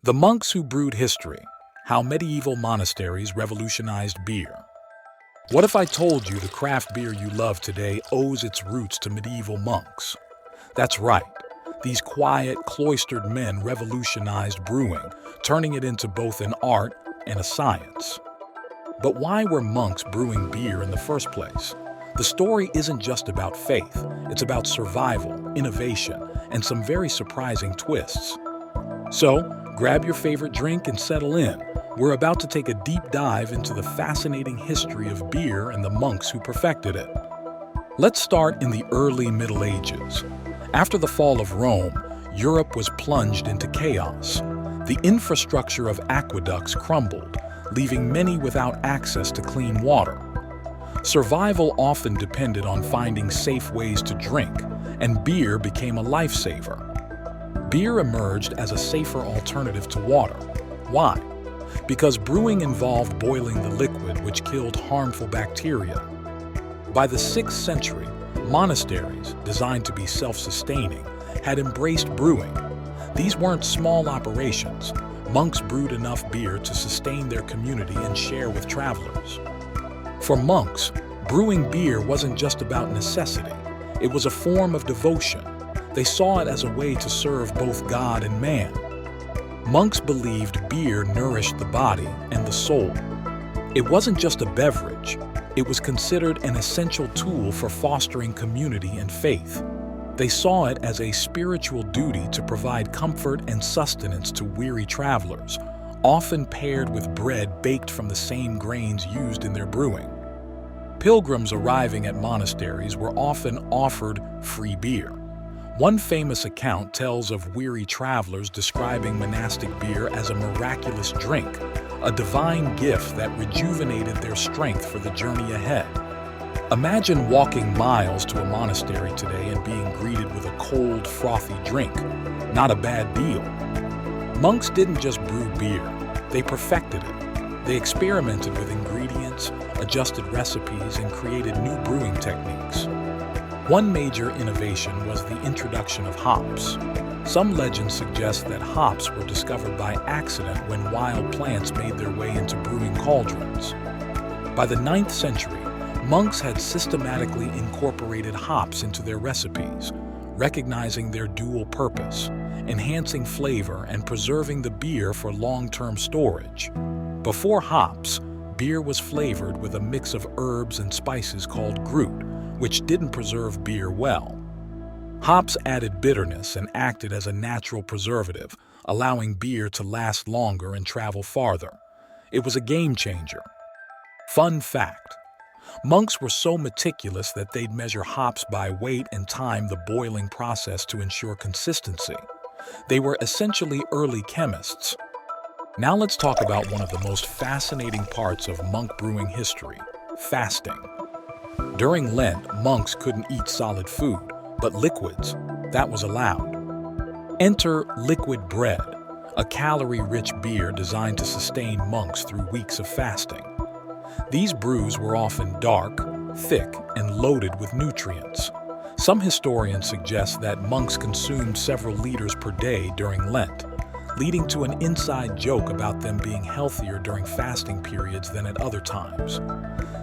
The monks who brewed history, how medieval monasteries revolutionized beer. What if I told you the craft beer you love today owes its roots to medieval monks? That's right. These quiet, cloistered men revolutionized brewing, turning it into both an art and a science. But why were monks brewing beer in the first place? The story isn't just about faith, it's about survival, innovation, and some very surprising twists. So, grab your favorite drink and settle in. We're about to take a deep dive into the fascinating history of beer and the monks who perfected it. Let's start in the early Middle Ages. After the fall of Rome, Europe was plunged into chaos. The infrastructure of aqueducts crumbled, leaving many without access to clean water. Survival often depended on finding safe ways to drink, and beer became a lifesaver. Beer emerged as a safer alternative to water. Why? Because brewing involved boiling the liquid, which killed harmful bacteria. By the 6th century, monasteries, designed to be self-sustaining, had embraced brewing. These weren't small operations. Monks brewed enough beer to sustain their community and share with travelers. For monks, brewing beer wasn't just about necessity. It was a form of devotion. They saw it as a way to serve both God and man. Monks believed beer nourished the body and the soul. It wasn't just a beverage. It was considered an essential tool for fostering community and faith. They saw it as a spiritual duty to provide comfort and sustenance to weary travelers, often paired with bread baked from the same grains used in their brewing. Pilgrims arriving at monasteries were often offered free beer. One famous account tells of weary travelers describing monastic beer as a miraculous drink, a divine gift that rejuvenated their strength for the journey ahead. Imagine walking miles to a monastery today and being greeted with a cold, frothy drink. Not a bad deal. Monks didn't just brew beer, they perfected it. They experimented with ingredients, adjusted recipes, and created new brewing techniques. One major innovation was the introduction of hops. Some legends suggest that hops were discovered by accident when wild plants made their way into brewing cauldrons. By the 9th century, monks had systematically incorporated hops into their recipes, recognizing their dual purpose, enhancing flavor and preserving the beer for long-term storage. Before hops, beer was flavored with a mix of herbs and spices called Brewed, which didn't preserve beer well. Hops added bitterness and acted as a natural preservative, allowing beer to last longer and travel farther. It was a game changer. Fun fact: monks were so meticulous that they'd measure hops by weight and time the boiling process to ensure consistency. They were essentially early chemists. Now let's talk about one of the most fascinating parts of monk brewing history: fasting. During Lent, monks couldn't eat solid food, but liquids, that was allowed. Enter liquid bread, a calorie-rich beer designed to sustain monks through weeks of fasting. These brews were often dark, thick, and loaded with nutrients. Some historians suggest that monks consumed several liters per day during Lent, leading to an inside joke about them being healthier during fasting periods than at other times.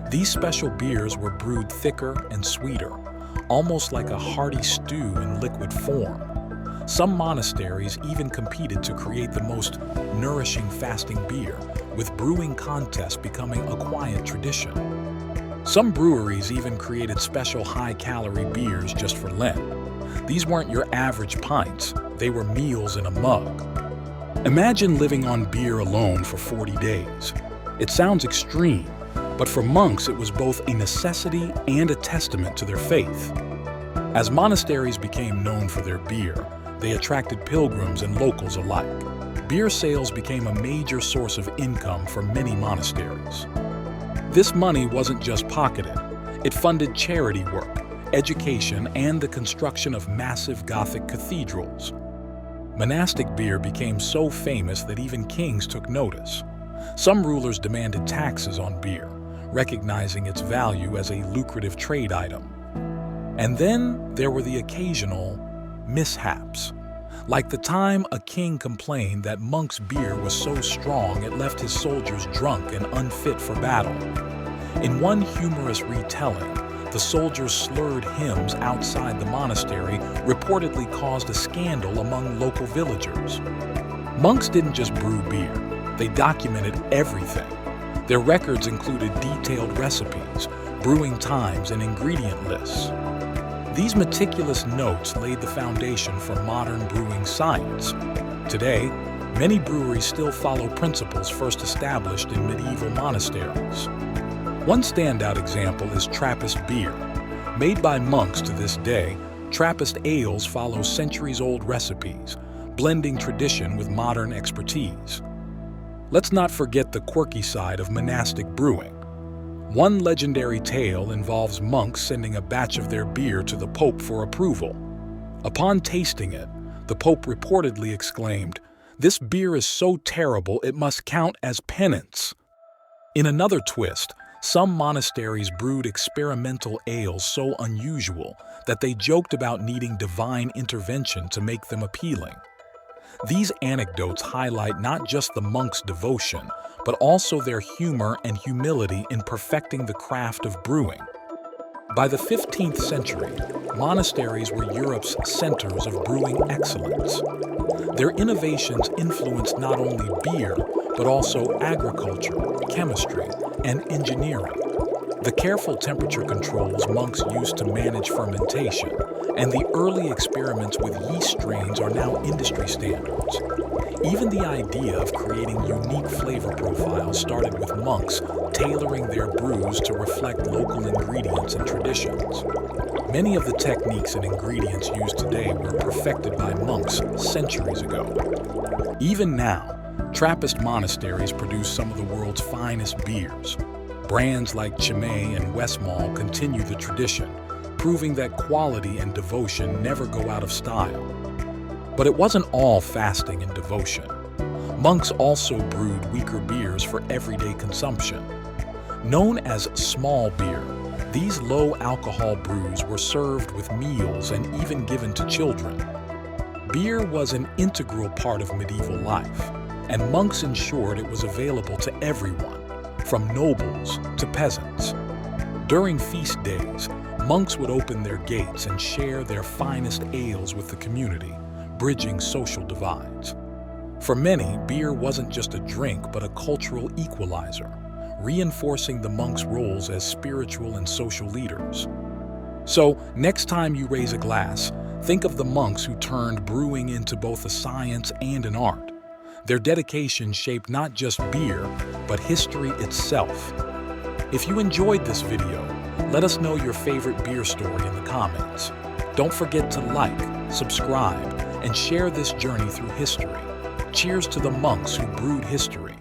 These special beers were brewed thicker and sweeter, almost like a hearty stew in liquid form. Some monasteries even competed to create the most nourishing fasting beer, with brewing contests becoming a quiet tradition. Some breweries even created special high-calorie beers just for Lent. These weren't your average pints, they were meals in a mug. Imagine living on beer alone for 40 days. It sounds extreme, but for monks it was both a necessity and a testament to their faith. As monasteries became known for their beer, they attracted pilgrims and locals alike. Beer sales became a major source of income for many monasteries. This money wasn't just pocketed. It funded charity work, education, and the construction of massive Gothic cathedrals. Monastic beer became so famous that even kings took notice. Some rulers demanded taxes on beer, recognizing its value as a lucrative trade item. And then there were the occasional mishaps. Like the time a king complained that monk's beer was so strong it left his soldiers drunk and unfit for battle. In one humorous retelling, the soldiers' slurred hymns outside the monastery reportedly caused a scandal among local villagers. Monks didn't just brew beer, they documented everything. Their records included detailed recipes, brewing times, and ingredient lists. These meticulous notes laid the foundation for modern brewing science. Today, many breweries still follow principles first established in medieval monasteries. One standout example is Trappist beer. Made by monks to this day, Trappist ales follow centuries-old recipes, blending tradition with modern expertise. Let's not forget the quirky side of monastic brewing. One legendary tale involves monks sending a batch of their beer to the Pope for approval. Upon tasting it, the Pope reportedly exclaimed, "This beer is so terrible it must count as penance." In another twist, some monasteries brewed experimental ales so unusual that they joked about needing divine intervention to make them appealing. These anecdotes highlight not just the monks' devotion, but also their humor and humility in perfecting the craft of brewing. By the 15th century, monasteries were Europe's centers of brewing excellence. Their innovations influenced not only beer, but also agriculture, chemistry, and engineering. The careful temperature controls monks used to manage fermentation, and the early experiments with yeast strains are now industry standards. Even the idea of creating unique flavor profiles started with monks tailoring their brews to reflect local ingredients and traditions. Many of the techniques and ingredients used today were perfected by monks centuries ago. Even now, Trappist monasteries produce some of the world's finest beers. Brands like Chimay and Westmalle continue the tradition, proving that quality and devotion never go out of style. But it wasn't all fasting and devotion. Monks also brewed weaker beers for everyday consumption. Known as small beer, these low-alcohol brews were served with meals and even given to children. Beer was an integral part of medieval life, and monks ensured it was available to everyone, from nobles to peasants. During feast days, monks would open their gates and share their finest ales with the community, bridging social divides. For many, beer wasn't just a drink but a cultural equalizer, reinforcing the monks' roles as spiritual and social leaders. So, next time you raise a glass, think of the monks who turned brewing into both a science and an art. Their dedication shaped not just beer, but history itself. If you enjoyed this video, let us know your favorite beer story in the comments. Don't forget to like, subscribe, and share this journey through history. Cheers to the monks who brewed history.